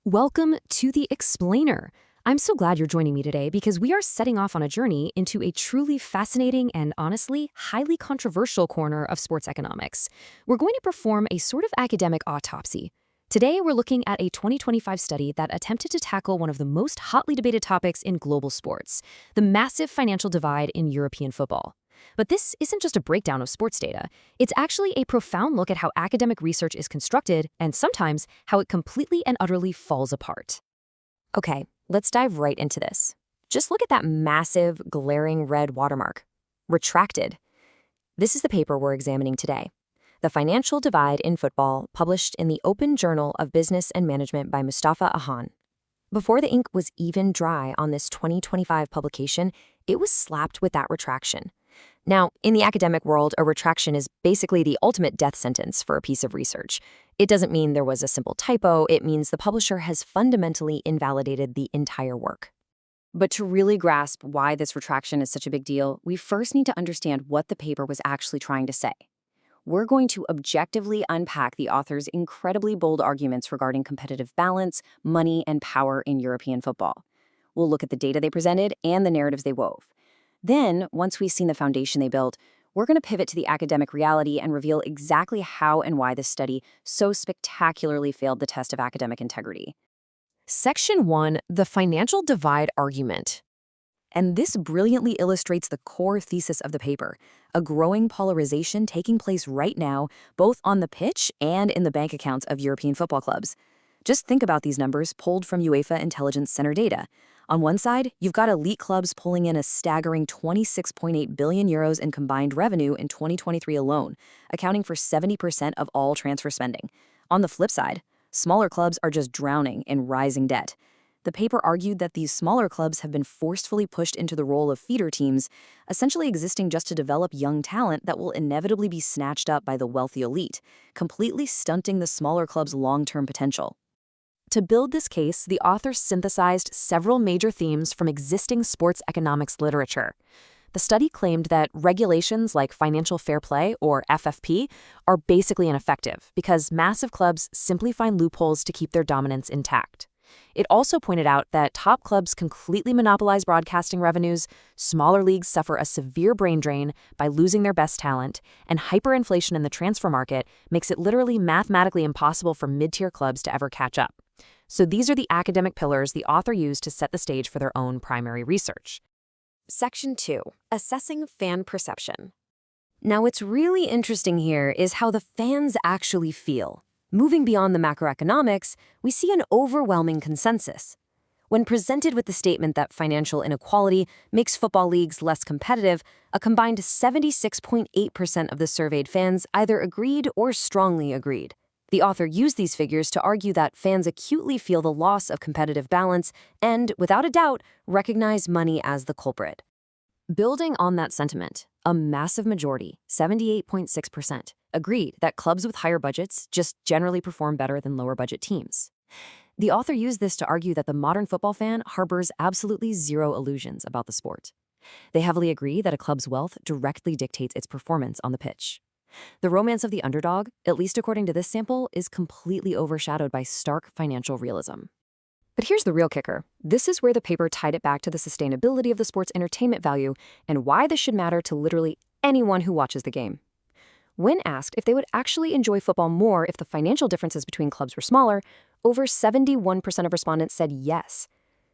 Welcome to The Explainer. I'm so glad you're joining me today because we are setting off on a journey into a truly fascinating and honestly highly controversial corner of sports economics. We're going to perform a sort of academic autopsy. Today, we're looking at a 2025 study that attempted to tackle one of the most hotly debated topics in global sports, the massive financial divide in European football. But this isn't just a breakdown of sports data. It's actually a profound look at how academic research is constructed and sometimes how it completely and utterly falls apart. Okay, let's dive right into this. Just look at that massive, glaring red watermark. Retracted. This is the paper we're examining today. The Financial Divide in Football, published in the Open Journal of Business and Management by Mustafa Ahan. Before the ink was even dry on this 2025 publication, it was slapped with that retraction. Now, in the academic world, a retraction is basically the ultimate death sentence for a piece of research. It doesn't mean there was a simple typo, it means the publisher has fundamentally invalidated the entire work. But to really grasp why this retraction is such a big deal, we first need to understand what the paper was actually trying to say. We're going to objectively unpack the author's incredibly bold arguments regarding competitive balance, money, and power in European football. We'll look at the data they presented and the narratives they wove. Then, once we've seen the foundation they built, we're going to pivot to the academic reality and reveal exactly how and why this study so spectacularly failed the test of academic integrity. Section 1, the financial divide argument. And this brilliantly illustrates the core thesis of the paper, a growing polarization taking place right now, both on the pitch and in the bank accounts of European football clubs. Just think about these numbers pulled from UEFA Intelligence Center data. On one side, you've got elite clubs pulling in a staggering 26.8 billion euros in combined revenue in 2023 alone, accounting for 70% of all transfer spending. On the flip side, smaller clubs are just drowning in rising debt. The paper argued that these smaller clubs have been forcefully pushed into the role of feeder teams, essentially existing just to develop young talent that will inevitably be snatched up by the wealthy elite, completely stunting the smaller clubs' long-term potential. To build this case, the author synthesized several major themes from existing sports economics literature. The study claimed that regulations like financial fair play, or FFP, are basically ineffective because massive clubs simply find loopholes to keep their dominance intact. It also pointed out that top clubs completely monopolize broadcasting revenues, smaller leagues suffer a severe brain drain by losing their best talent, and hyperinflation in the transfer market makes it literally mathematically impossible for mid-tier clubs to ever catch up. So these are the academic pillars the author used to set the stage for their own primary research. Section 2. Assessing fan perception. Now, what's really interesting here is how the fans actually feel. Moving beyond the macroeconomics, we see an overwhelming consensus. When presented with the statement that financial inequality makes football leagues less competitive, a combined 76.8% of the surveyed fans either agreed or strongly agreed. The author used these figures to argue that fans acutely feel the loss of competitive balance and, without a doubt, recognize money as the culprit. Building on that sentiment, a massive majority, 78.6%, agreed that clubs with higher budgets just generally perform better than lower budget teams. The author used this to argue that the modern football fan harbors absolutely zero illusions about the sport. They heavily agree that a club's wealth directly dictates its performance on the pitch. The romance of the underdog, at least according to this sample, is completely overshadowed by stark financial realism. But here's the real kicker. This is where the paper tied it back to the sustainability of the sport's entertainment value and why this should matter to literally anyone who watches the game. When asked if they would actually enjoy football more if the financial differences between clubs were smaller, over 71% of respondents said yes.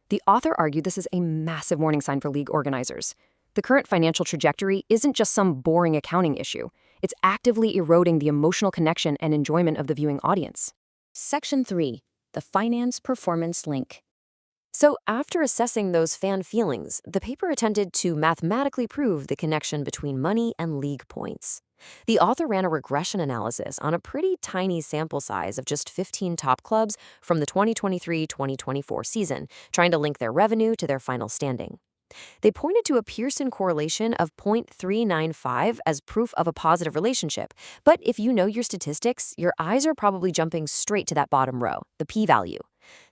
The author argued this is a massive warning sign for league organizers. The current financial trajectory isn't just some boring accounting issue. It's actively eroding the emotional connection and enjoyment of the viewing audience. Section 3. The finance performance link. So after assessing those fan feelings, the paper attempted to mathematically prove the connection between money and league points. The author ran a regression analysis on a pretty tiny sample size of just 15 top clubs from the 2023-2024 season, trying to link their revenue to their final standing. They pointed to a Pearson correlation of 0.395 as proof of a positive relationship. But if you know your statistics, your eyes are probably jumping straight to that bottom row, the p-value.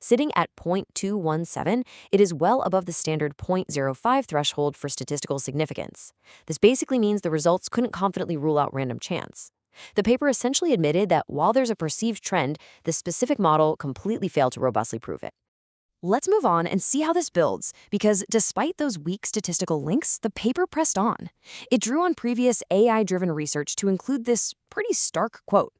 Sitting at 0.217, it is well above the standard 0.05 threshold for statistical significance. This basically means the results couldn't confidently rule out random chance. The paper essentially admitted that while there's a perceived trend, the specific model completely failed to robustly prove it. Let's move on and see how this builds, because despite those weak statistical links, the paper pressed on. It drew on previous AI-driven research to include this pretty stark quote: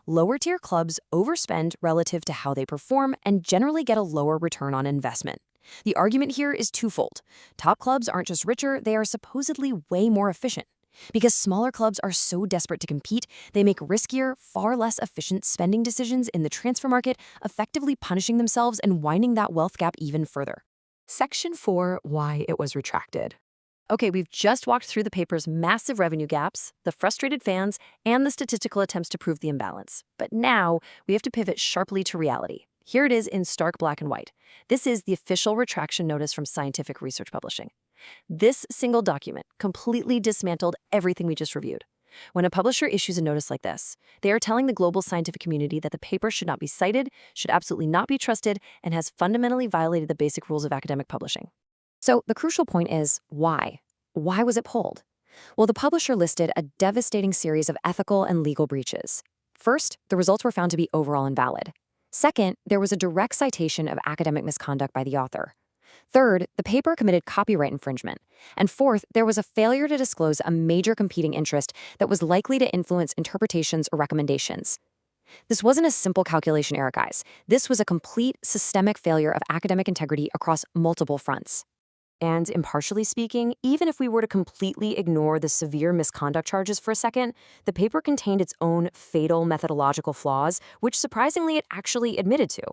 lower-tier clubs overspend relative to how they perform and generally get a lower return on investment. The argument here is twofold. Top clubs aren't just richer, they are supposedly way more efficient. Because smaller clubs are so desperate to compete, they make riskier, far less efficient spending decisions in the transfer market, effectively punishing themselves and widening that wealth gap even further. Section 4, why it was retracted. Okay, we've just walked through the paper's massive revenue gaps, the frustrated fans, and the statistical attempts to prove the imbalance. But now we have to pivot sharply to reality. Here it is in stark black and white. This is the official retraction notice from Scientific Research Publishing. This single document completely dismantled everything we just reviewed. When a publisher issues a notice like this, they are telling the global scientific community that the paper should not be cited, should absolutely not be trusted, and has fundamentally violated the basic rules of academic publishing. So the crucial point is, why? Why was it pulled? Well, the publisher listed a devastating series of ethical and legal breaches. First, the results were found to be overall invalid. Second, there was a direct citation of academic misconduct by the author. Third, the paper committed copyright infringement. And fourth, there was a failure to disclose a major competing interest that was likely to influence interpretations or recommendations. This wasn't a simple calculation error, guys. This was a complete systemic failure of academic integrity across multiple fronts. And impartially speaking, even if we were to completely ignore the severe misconduct charges for a second, the paper contained its own fatal methodological flaws, which surprisingly it actually admitted to.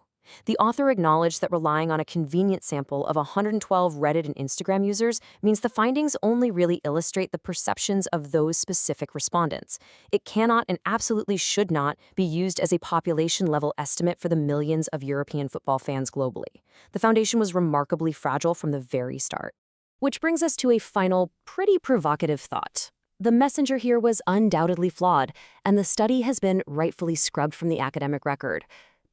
The author acknowledged that relying on a convenient sample of 112 Reddit and Instagram users means the findings only really illustrate the perceptions of those specific respondents. It cannot and absolutely should not be used as a population-level estimate for the millions of European football fans globally. The foundation was remarkably fragile from the very start. Which brings us to a final, pretty provocative thought. The messenger here was undoubtedly flawed, and the study has been rightfully scrubbed from the academic record.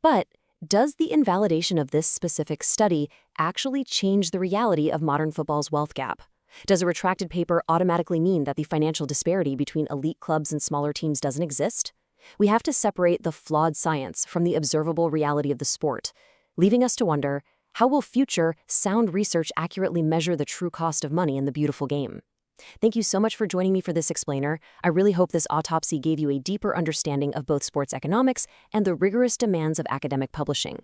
But does the invalidation of this specific study actually change the reality of modern football's wealth gap? Does a retracted paper automatically mean that the financial disparity between elite clubs and smaller teams doesn't exist? We have to separate the flawed science from the observable reality of the sport, leaving us to wonder, how will future, sound research accurately measure the true cost of money in the beautiful game? Thank you so much for joining me for this explainer. I really hope this autopsy gave you a deeper understanding of both sports economics and the rigorous demands of academic publishing.